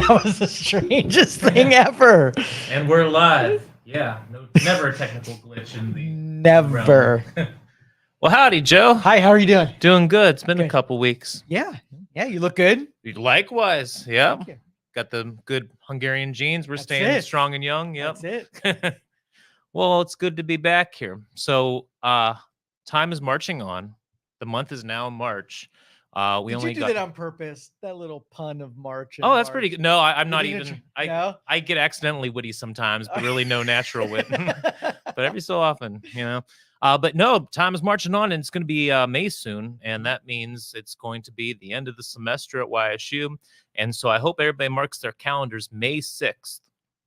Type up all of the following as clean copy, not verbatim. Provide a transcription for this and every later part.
That was the strangest thing ever. And we're live. Yeah, no, never a technical glitch in the Never. realm. Well, howdy, Joe. Hi, how are you doing? Doing good. It's been a Good. couple weeks. Yeah, you look good. Likewise. Yeah. Thank you. Got the good Hungarian genes. We're That's staying it. strong and young. Yep. That's it. Well, it's good to be back here. So, time is marching on. The month is now March. We Did only you do got. that on purpose? That little pun of March. Oh, that's pretty good. No, I'm You not didn't even. no? I get accidentally witty sometimes, but really no natural wit. But every so often, you know. But no, time is marching on, and it's going to be May soon, and that means it's going to be the end of the semester at YSU. And so I hope everybody marks their calendars May 6th.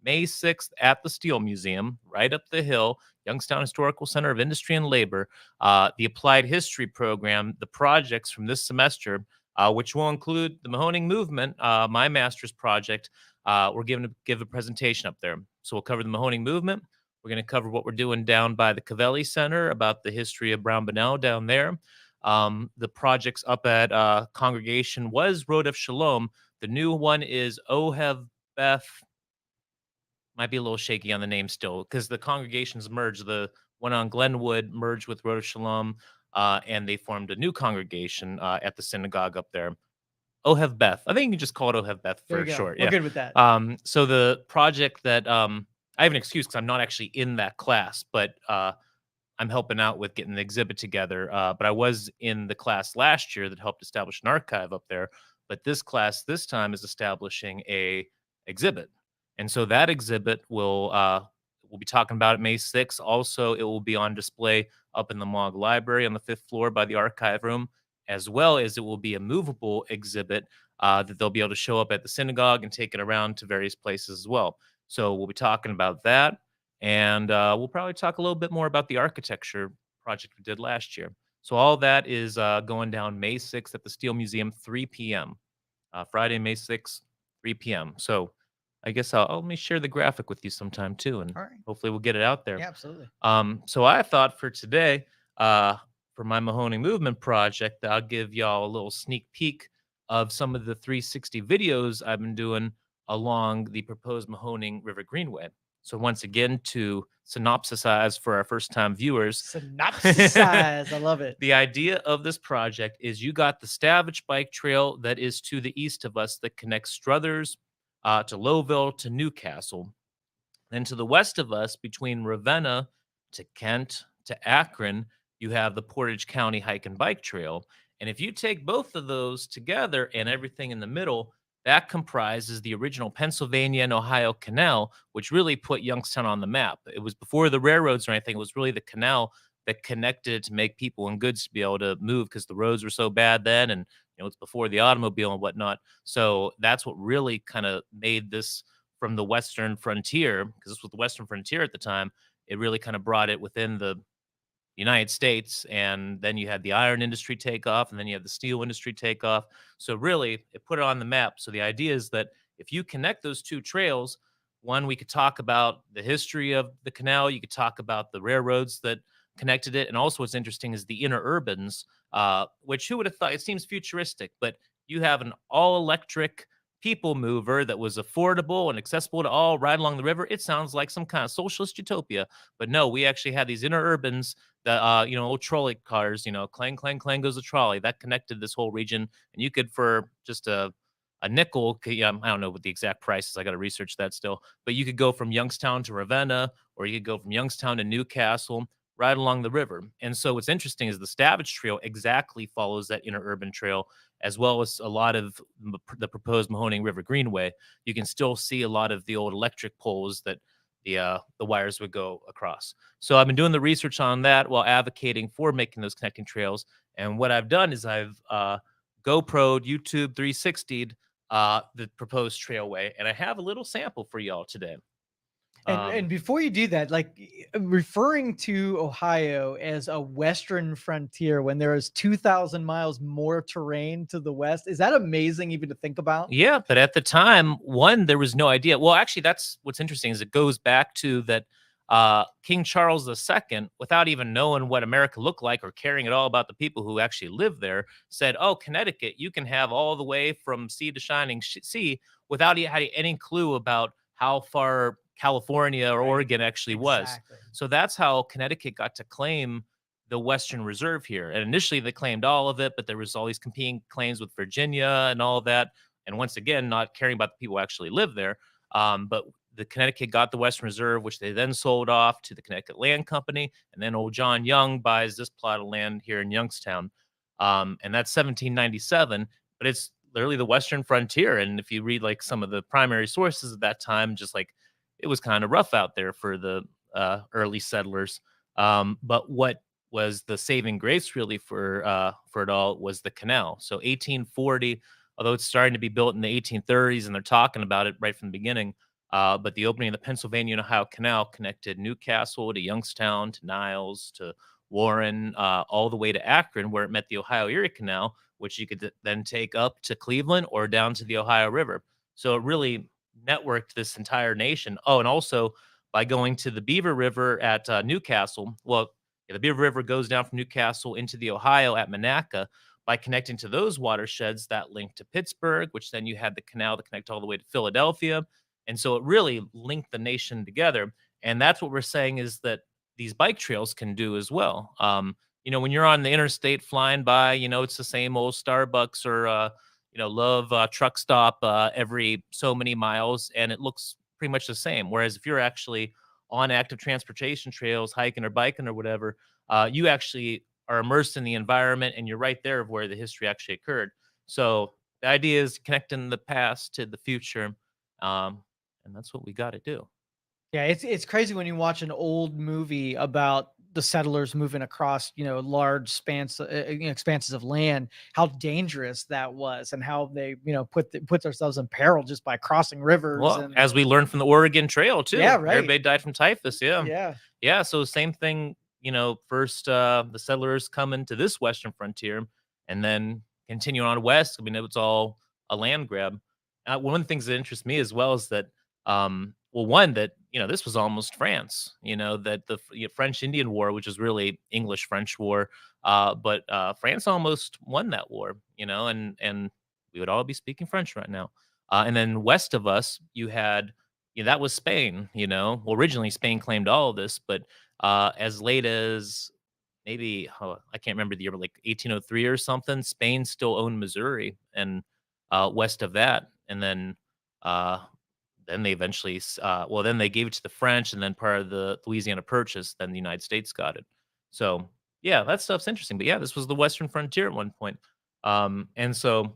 May 6th at the Steel Museum, right up the hill, Youngstown Historical Center of Industry and Labor, the Applied History program, the projects from this semester, which will include the Mahoning Movement, my master's project. We're going to give a presentation up there. So we'll cover the Mahoning Movement. We're going to cover what we're doing down by the Cavelli Center about the history of Brown Bunnell down there. The projects up at Congregation was Road of Shalom. The new one is Ohev Beth. Might be a little shaky on the name still because the congregations merged. The one on Glenwood merged with Road of Shalom, and they formed a new congregation at the synagogue up there. Ohev Beth. I think you can just call it Ohev Beth for short. We're Yeah. good with that. So the project that I have an excuse because I'm not actually in that class, but I'm helping out with getting the exhibit together. But I was in the class last year that helped establish an archive up there. But this class this time is establishing a exhibit. And so that exhibit we'll be talking about it May 6th. Also, it will be on display up in the Mogg Library on the 5th floor by the archive room, as well as it will be a movable exhibit that they'll be able to show up at the synagogue and take it around to various places as well. So we'll be talking about that. And we'll probably talk a little bit more about the architecture project we did last year. So all that is going down May 6th at the Steel Museum, 3 p.m. Friday, May 6th, 3 p.m. So I guess let me share the graphic with you sometime too, and hopefully we'll get it out there. Yeah, absolutely. So I thought for today, for my Mahoning Movement project, I'll give y'all a little sneak peek of some of the 360 videos I've been doing along the proposed Mahoning River Greenway. So once again, to synopsisize for our first-time viewers. Synopsisize, I love it. The idea of this project is you got the Stavich Bike Trail that is to the east of us that connects Struthers to Lowville to Newcastle. Then to the west of us, between Ravenna to Kent to Akron, you have the Portage County Hike and Bike Trail. And if you take both of those together and everything in the middle, that comprises the original Pennsylvania and Ohio Canal, which really put Youngstown on the map. It was before the railroads or anything. It was really the canal that connected it to make people and goods to be able to move because the roads were so bad then. And, it's before the automobile and whatnot. So that's what really kind of made this from the Western frontier, because this was the Western frontier at the time. It really kind of brought it within the United States, and then you had the iron industry take off, and then you have the steel industry take off. So really, it put it on the map. So the idea is that if you connect those two trails, one, we could talk about the history of the canal. You could talk about the railroads that connected it. And also what's interesting is the interurbans, which who would have thought, it seems futuristic, but you have an all-electric people mover that was affordable and accessible to all right along the river. It sounds like some kind of socialist utopia, but no, we actually had these interurbans that, old trolley cars, clang, clang, clang goes the trolley that connected this whole region. And you could, for just a nickel, I don't know what the exact price is. I got to research that still, but you could go from Youngstown to Ravenna, or you could go from Youngstown to Newcastle, right along the river. And so what's interesting is the Stavich Trail exactly follows that interurban trail, as well as a lot of the proposed Mahoning River Greenway. You can still see a lot of the old electric poles that the wires would go across. So I've been doing the research on that while advocating for making those connecting trails. And what I've done is I've GoPro'd, YouTube 360'd the proposed trailway, and I have a little sample for y'all today. And before you do that, like referring to Ohio as a Western frontier when there is 2,000 miles more terrain to the west, is that amazing even to think about? Yeah, but at the time, there was no idea. Well, actually, that's what's interesting is it goes back to that King Charles II, without even knowing what America looked like or caring at all about the people who actually lived there, said, "Oh, Connecticut, you can have all the way from sea to shining sea," without having any clue about how far California or Right. Oregon actually was. Exactly. So that's how Connecticut got to claim the Western Reserve here. And initially they claimed all of it, but there was all these competing claims with Virginia and all of that. And once again, not caring about the people who actually live there. But the Connecticut got the Western Reserve, which they then sold off to the Connecticut Land Company. And then old John Young buys this plot of land here in Youngstown. And that's 1797, but it's literally the Western frontier. And if you read like some of the primary sources at that time, just like it was kind of rough out there for the early settlers. But what was the saving grace really for it all was the canal. So 1840, although it's starting to be built in the 1830s, and they're talking about it right from the beginning. But the opening of the Pennsylvania and Ohio Canal connected Newcastle to Youngstown to Niles to Warren, all the way to Akron, where it met the Ohio Erie Canal, which you could then take up to Cleveland or down to the Ohio River. So it really networked this entire nation. Oh, and also by going to the Beaver River at Newcastle. Well, the Beaver River goes down from Newcastle into the Ohio at Monaca. By connecting to those watersheds, that link to Pittsburgh, which then you had the canal to connect all the way to Philadelphia. And so it really linked the nation together. And that's what we're saying is that these bike trails can do as well. When you're on the interstate flying by, it's the same old Starbucks or, Love truck stop every so many miles, and it looks pretty much the same. Whereas if you're actually on active transportation trails, hiking or biking or whatever, you actually are immersed in the environment and you're right there of where the history actually occurred. So the idea is connecting the past to the future. And that's what we got to do. Yeah, it's crazy when you watch an old movie about the settlers moving across, large expanses of land, how dangerous that was, and how they, put themselves in peril just by crossing rivers. Well, And as we learned from the Oregon Trail too, yeah, right. everybody died from typhus. Yeah, Yeah, yeah. So same thing. First the settlers come into this western frontier, and then continue on west. I mean, it was all a land grab. One of the things that interests me as well is that, one that this was almost France. That the French Indian War, which is really English French War, but France almost won that war. And we would all be speaking French right now. And then west of us, you had, that was Spain. Well, originally Spain claimed all of this, but as late as maybe I can't remember the year, but like 1803 or something, Spain still owned Missouri and west of that, and then they eventually, then they gave it to the French, and then part of the Louisiana Purchase, then the United States got it. So yeah, that stuff's interesting. But yeah, this was the Western frontier at one point, and so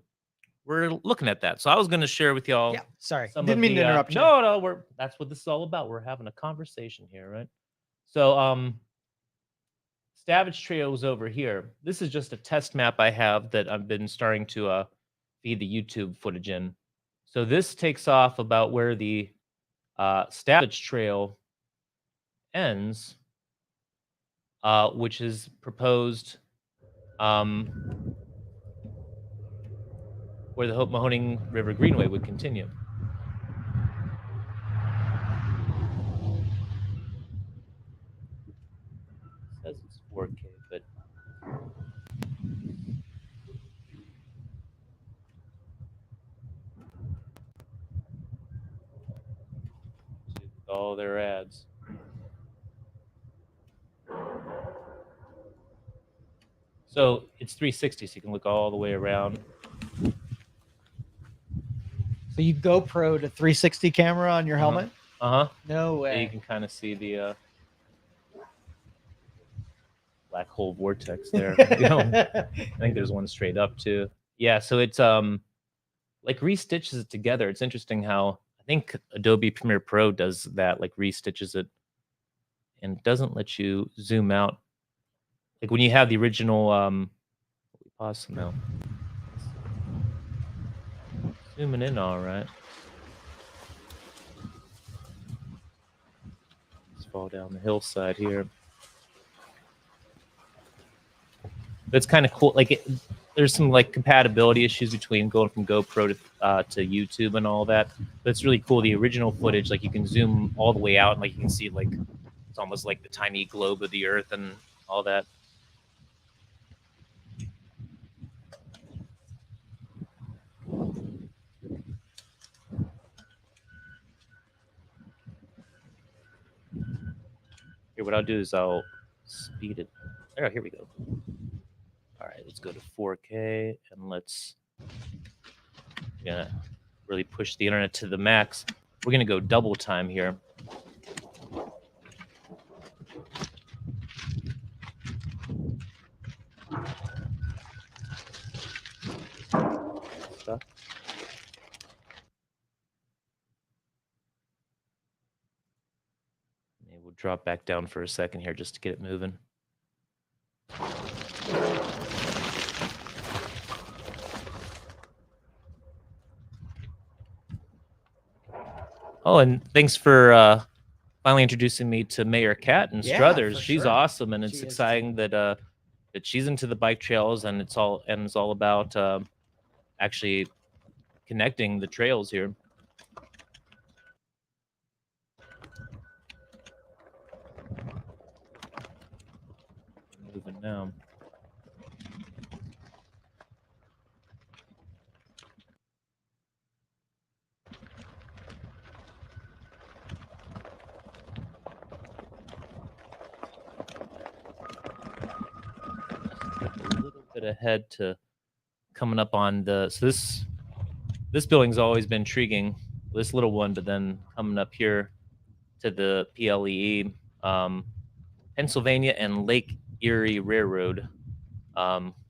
we're looking at that. So I was going to share with y'all. yeah. Sorry, Some didn't of mean the, to interrupt you. No, that's what this is all about. We're having a conversation here, right? So Savage Trail's over here. This is just a test map I have that I've been starting to feed the YouTube footage in. So this takes off about where the Savage Trail ends, which is proposed where the Mahoning River Greenway would continue. It says it's 4K, but all their ads. So it's 360, so you can look all the way around. So you GoPro to 360 camera on your helmet? Uh-huh. No way. Yeah, you can kind of see the black hole vortex there. I think there's one straight up too. Yeah, so it's like restitches it together. It's interesting how I think Adobe Premiere Pro does that, like restitches it and doesn't let you zoom out. Like when you have the original pause now. Zooming in all right. Let's fall down the hillside here. But it's kind of cool. Like there's some like compatibility issues between going from GoPro to YouTube and all that. But it's really cool. The original footage, like you can zoom all the way out and like you can see like It's almost like the tiny globe of the Earth and all that. Here, what I'll do is I'll speed it. Oh, here we go. All right, let's go to 4K and let's gonna really push the internet to the max. We're gonna go double time here. Stuck. Maybe we'll drop back down for a second here just to get it moving. Oh, and thanks for finally introducing me to Mayor Kat in Yeah, Struthers. for She's sure. awesome, and it's She is exciting that that she's into the bike trails, and it's all about actually connecting the trails here. Moving now. A little bit ahead to coming up on the this building's always been intriguing, this little one, but then coming up here to the PLEE, Pennsylvania and Lake Erie Railroad,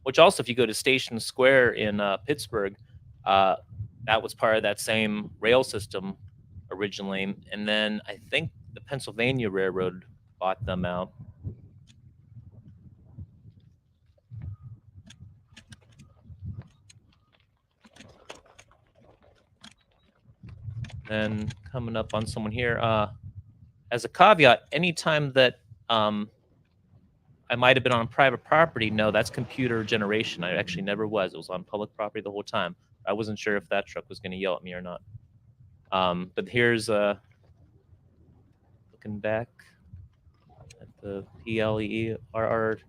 which also, if you go to Station Square in Pittsburgh, that was part of that same rail system originally, and then I think the Pennsylvania Railroad bought them out. Then coming up on someone here, as a caveat, anytime that I might have been on private property, no, that's computer generation. I actually never was. It was on public property the whole time. I wasn't sure if that truck was going to yell at me or not. But here's looking back at the PLERR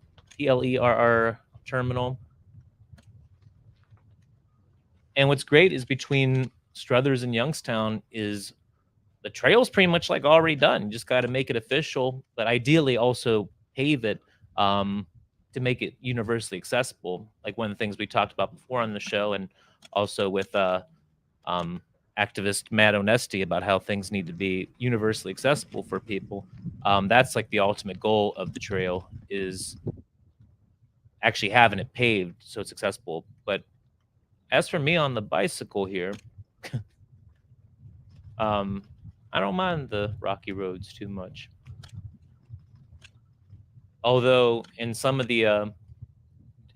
terminal. And what's great is between Struthers and Youngstown is the trail's pretty much like already done. You just got to make it official, but ideally also pave it to make it universally accessible. Like one of the things we talked about before on the show, and also with activist Matt Onesti about how things need to be universally accessible for people. That's like the ultimate goal of the trail, is actually having it paved so it's accessible. But as for me on the bicycle here, I don't mind the rocky roads too much. Although in some of the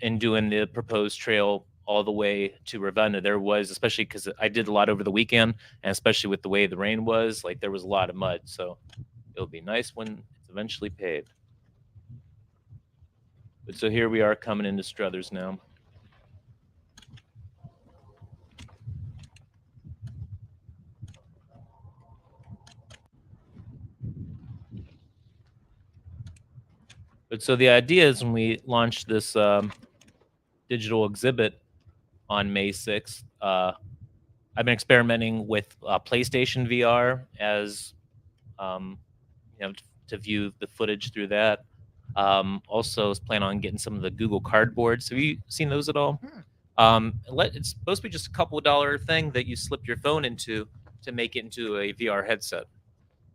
in doing the proposed trail all the way to Ravenna, there was, especially because I did a lot over the weekend, and especially with the way the rain was, like there was a lot of mud. So it'll be nice when it's eventually paved. But so here we are coming into Struthers now. But so the idea is, when we launched this digital exhibit on May 6th, I've been experimenting with PlayStation VR as, you know, to view the footage through that. Also, was planning on getting some of the Google Cardboards. Have you seen those at all? It's supposed to be just a couple of dollar thing that you slip your phone into to make it into a VR headset.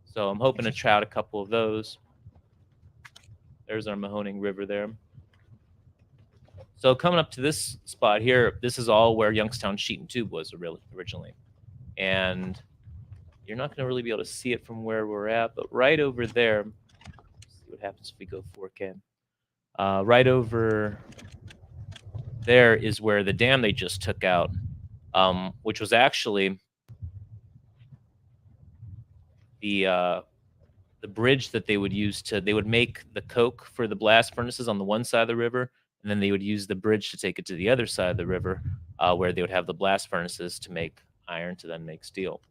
So I'm hoping to try out a couple of those. There's our Mahoning River there. So coming up to this spot here, this is all where Youngstown Sheet and Tube was originally. And you're not going to really be able to see it from where we're at, but right over there, let's see what happens if we go 4K. Right over there is where the dam they just took out, which was actually the bridge that they would use they would make the coke for the blast furnaces on the one side of the river, and then they would use the bridge to take it to the other side of the river, where they would have the blast furnaces to make iron to then make steel.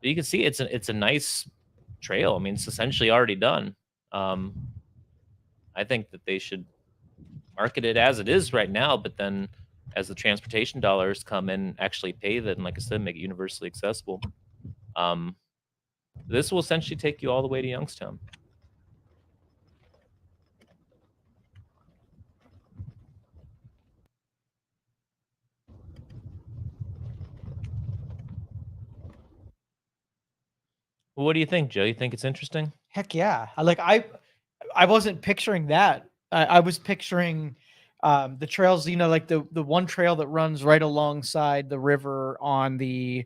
you can see it's a nice trail. I mean, it's essentially already done. Um, I think that they should market it as it is right now, but then as the transportation dollars come in, actually pave it, and like I said, make it universally accessible. Um, this will essentially take you all the way to Youngstown. Well, what do you think, Joe? You think it's interesting? Heck yeah. I wasn't picturing that. I was picturing the trails, like the one trail that runs right alongside the river on the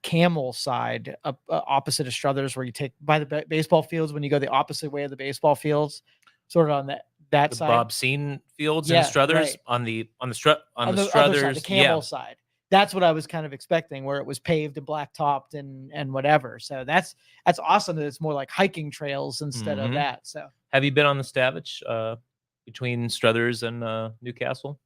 Camel side, up opposite of Struthers, where you take by the baseball fields when you go the opposite way of the baseball fields, sort of on that The side. Bob Scene Fields and Yeah, Struthers right. on On the the other side, the Struthers, yeah. Camel side. That's what I was kind of expecting, where it was paved and blacktopped and whatever. So that's awesome that it's more like hiking trails instead of Hmm. that. So Have you been on the Stavich between Struthers and Newcastle?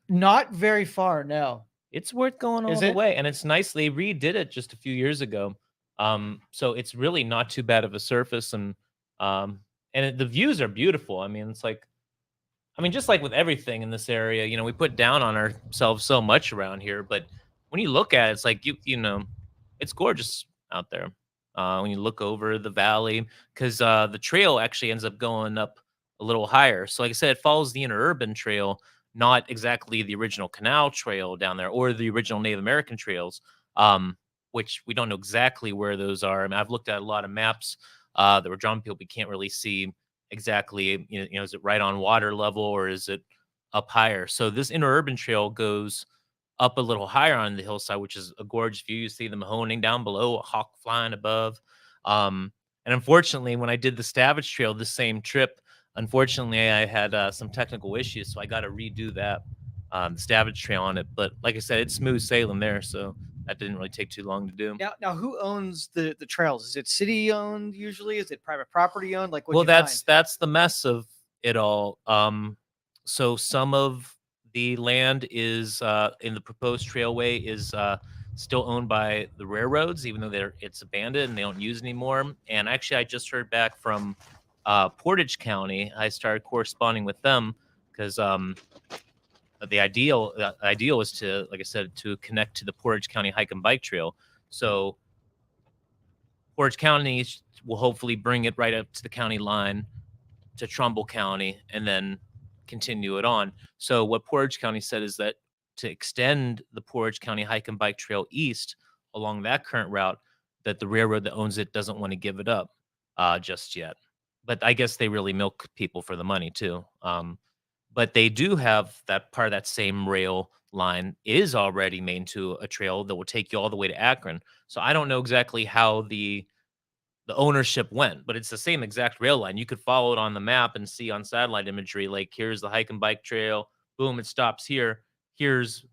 not very far, no. It's worth going Is all the it? way, and it's nice. They redid it just a few years ago, so it's really not too bad of a surface, um, the views are beautiful. I mean, it's like, I mean, just like with everything in this area, we put down on ourselves so much around here, but when you look at it, it's like it's gorgeous out there. When you look over the valley, because the trail actually ends up going up a little higher. So, like I said, it follows the interurban trail, not exactly the original canal trail down there or the original Native American trails, um, which we don't know exactly where those are. I mean, I've looked at a lot of maps that were drawn people, we can't really see exactly, is it right on water level or is it up higher? So this interurban trail goes up a little higher on the hillside, which is a gorgeous view. You see the Mahoning down below, a hawk flying above. Um, and unfortunately, when I did the Stavich Trail the same trip, unfortunately, I had some technical issues, so I got to redo that the Stavich Trail on it. But like I said, it's smooth sailing there, so that didn't really take too long to do. Now who owns the trails? Is it city owned usually? Is it private property owned? Like, what'd Well, you find? that's the mess of it all. So some of the land is in the proposed trailway is still owned by the railroads, even though it's abandoned and they don't use it anymore. And actually, I just heard back from Portage County. I started corresponding with them because the ideal is to, like I said, to connect to the Portage County Hike and Bike Trail. So Portage County will hopefully bring it right up to the county line to Trumbull County and then continue it on. So what Portage County said is that to extend the Portage County Hike and Bike Trail east along that current route, that the railroad that owns it doesn't want to give it up just yet. But I guess they really milk people for the money too. But they do have that part of that same rail line is already made to a trail that will take you all the way to Akron. So I don't know exactly how the ownership went, but it's the same exact rail line. You could follow it on the map and see on satellite imagery, like here's the hike and bike trail. Boom, it stops here. Here's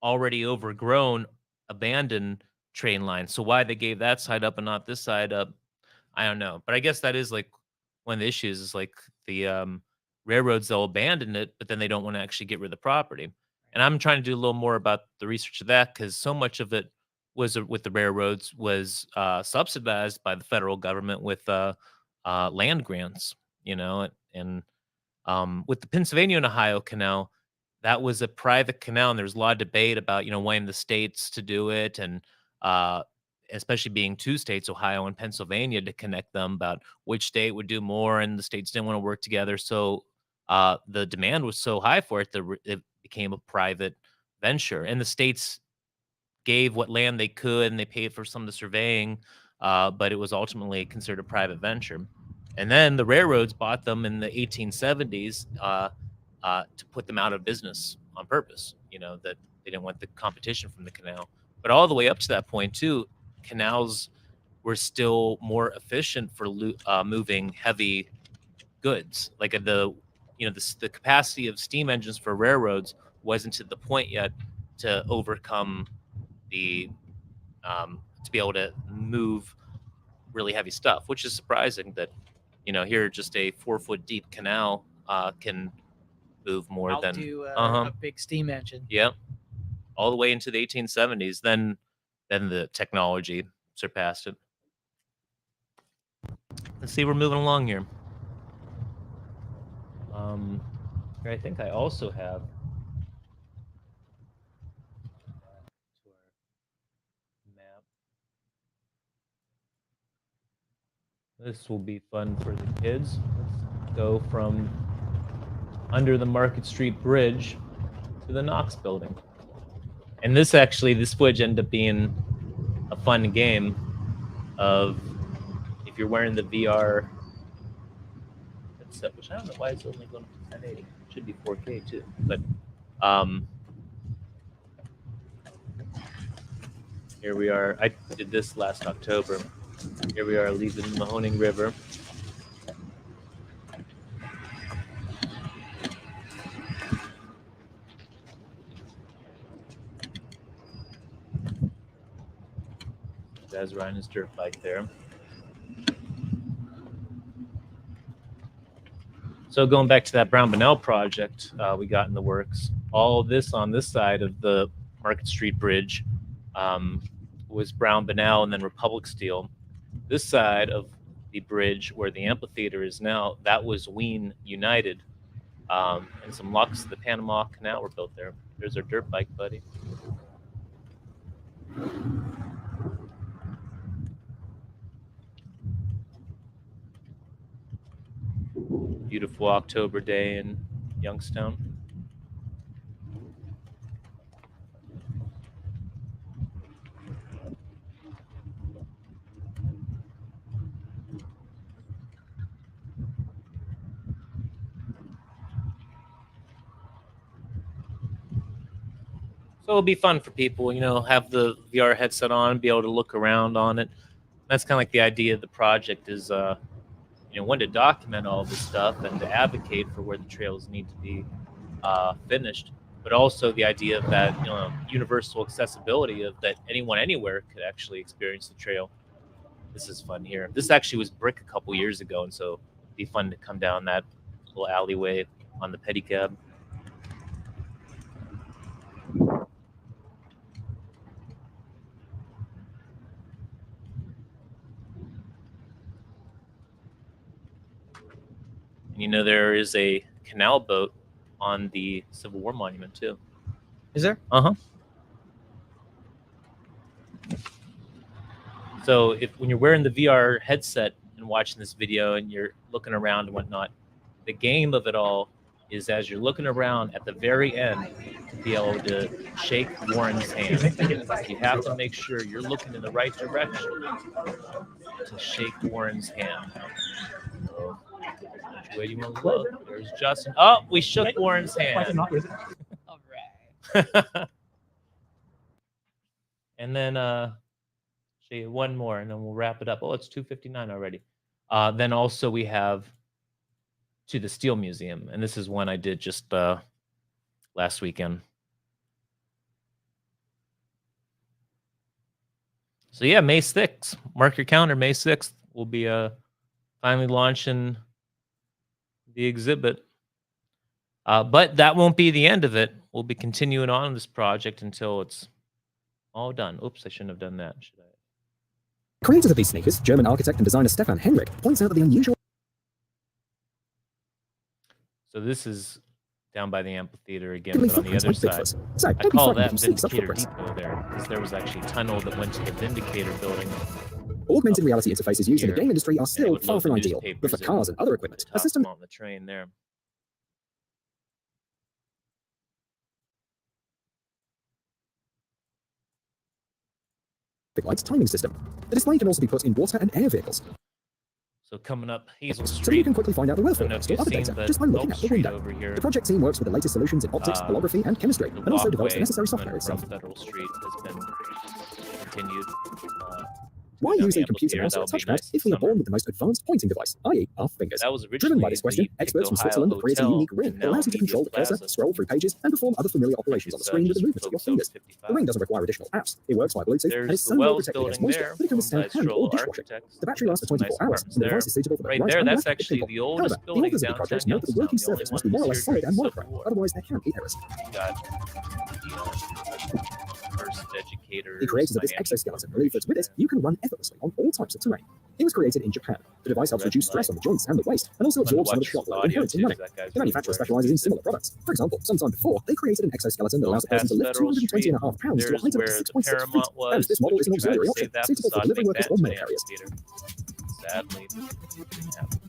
already overgrown, abandoned train line. So why they gave that side up and not this side up, I don't know. But I guess that is like one of the issues is like the railroads, they'll abandon it, but then they don't want to actually get rid of the property. And I'm trying to do a little more about the research of that because so much of it was with the railroads was subsidized by the federal government with land grants, and with the Pennsylvania and Ohio Canal, that was a private canal, and there was a lot of debate about wanting the states to do it, and uh, especially being two states, Ohio and Pennsylvania, to connect them about which state would do more, and the states didn't want to work together. So the demand was so high for it that it became a private venture, and the states gave what land they could and they paid for some of the surveying, but it was ultimately considered a private venture. And then the railroads bought them in the 1870s to put them out of business on purpose, that they didn't want the competition from the canal. But all the way up to that point, too, canals were still more efficient for moving heavy goods. Like the capacity of steam engines for railroads wasn't to the point yet to overcome the to be able to move really heavy stuff, which is surprising that here just a 4 foot deep canal can move more than Outdo uh huh a big steam engine. yep all the way into the 1870s. Then then the technology surpassed it. Let's see, we're moving along here. Here I think I also have to our map. This will be fun for the kids. Let's go from under the Market Street Bridge to the Knox Building. And this footage ended up being a fun game of if you're wearing the VR headset, which I don't know why it's only going to 1080. It should be 4K too. But here we are. I did this last October. Here we are leaving the Mahoning River. Guys riding his dirt bike there. So going back to that Brown Bonnell project we got in the works, all this on this side of the Market Street Bridge was Brown Bonnell and then Republic Steel. This side of the bridge where the amphitheater is now, that was Wien United. And some locks of the Panama Canal were built there. There's our dirt bike buddy. Beautiful October day in Youngstown. So it'll be fun for people, have the VR headset on, be able to look around on it. That's kind of like the idea of the project is, one, to document all this stuff and to advocate for where the trails need to be finished, but also the idea of that, universal accessibility of that anyone anywhere could actually experience the trail. This is fun here. This actually was brick a couple years ago, and so it'd be fun to come down that little alleyway on the pedicab. There is a canal boat on the Civil War monument too. Is there? Uh-huh. So when you're wearing the VR headset and watching this video and you're looking around and whatnot, the game of it all is as you're looking around at the very end to be able to shake Warren's hand. You have to make sure you're looking in the right direction to shake Warren's hand. So, which way do you want to look? There's Justin. Oh, we shook Warren's hand. All right. And then show you one more, and then we'll wrap it up. Oh, it's 2:59 already. Then also we have to the Steel Museum, and this is one I did just last weekend. So yeah, May 6th. Mark your calendar. May 6th we'll be finally launching the exhibit. But that won't be the end of it. We'll be continuing on this project until it's all done. Oops, I shouldn't have done that, should I? Creators of these sneakers, German architect and designer Stefan Henrik, points out that the unusual... So this is down by the amphitheater again, but on the other side. So, I call that Vindicator Depot there, because there was actually a tunnel that went to the Vindicator building. Augmented reality interfaces used in the game industry are still far from ideal, but for cars and other equipment, a system on the train there. lights timing system. The display can also be put in water and air vehicles. So coming up Hazel Street. So you can quickly find out the weather forecast or other data just by looking out the window. Over here. The project team works with the latest solutions in optics, holography, and chemistry, and also develops the necessary software itself. Federal Street has been continued. Why use a computer mouse or touchpad if we are born with the most advanced pointing device, i.e. our fingers? Driven by this question, experts from Switzerland create a unique ring that allows you to control the cursor, scroll through pages, and perform other familiar operations on the screen with the movement of your fingers. The ring doesn't require additional apps. It works by Bluetooth and is so well protected against moisture that it can withstand hand or dishwashing. The battery lasts for 24 hours, and the device is suitable for both right and left if simple. However, the authors of the project note that the working surface must be more or less solid and monochrome, otherwise there can be errors. first educators. The creators of this exoskeleton believe that with it, you can run effortlessly on all types of terrain. It was created in Japan. The device helps reduce stress on the joints and the waist, and also absorbs some of the shock load inherent in running. The manufacturer specializes in similar products. For example, sometime before, they created an exoskeleton that allows a person to lift 220.5 pounds to a height of 6.6 feet, and this model is an auxiliary option, suitable for delivery workers or mail carriers. Sadly, didn't happen.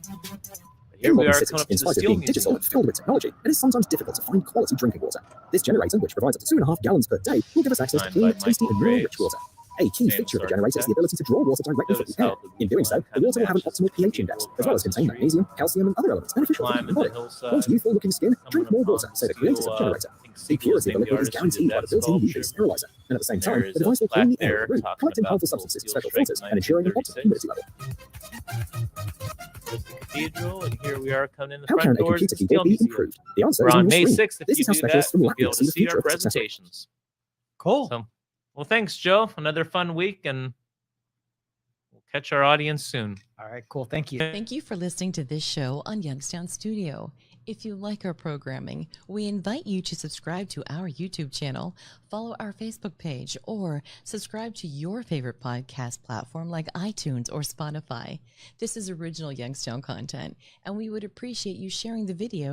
Here we are coming up to in the spite of Steel being Museum. digital and filled with technology, it is sometimes difficult to find quality drinking water. This generator, which provides up to 2.5 gallons per day, will give us access to clean, tasty, and mineral rich water. A key feature of the generator is the ability to draw water directly from the air. In doing so, the water will have an optimal pH index, as well as contain magnesium, calcium, and other elements beneficial to the human body. Want youthful-looking skin? Drink more water, say the creators of the generator. The purity of the liquid is guaranteed by the built-in UV sterilizer, and at the same time, the device will clean the air of the room, collecting harmful substances, special filters, and ensuring an optimal humidity level. There's the cathedral, and here we are coming in the How front can a doors of computer the Steel keyboard be Museum. improved? The answer We're is on on your May screen. 6th. If This you is how do that, specialists from you'll be Latvia able see to the see future our of successful. presentations. Cool. So, well, thanks, Joe. Another fun week, and we'll catch our audience soon. All right, cool. Thank you. Thank you for listening to this show on Youngstown Studio. If you like our programming, we invite you to subscribe to our YouTube channel, follow our Facebook page, or subscribe to your favorite podcast platform like iTunes or Spotify. This is original Youngstown content, and we would appreciate you sharing the videos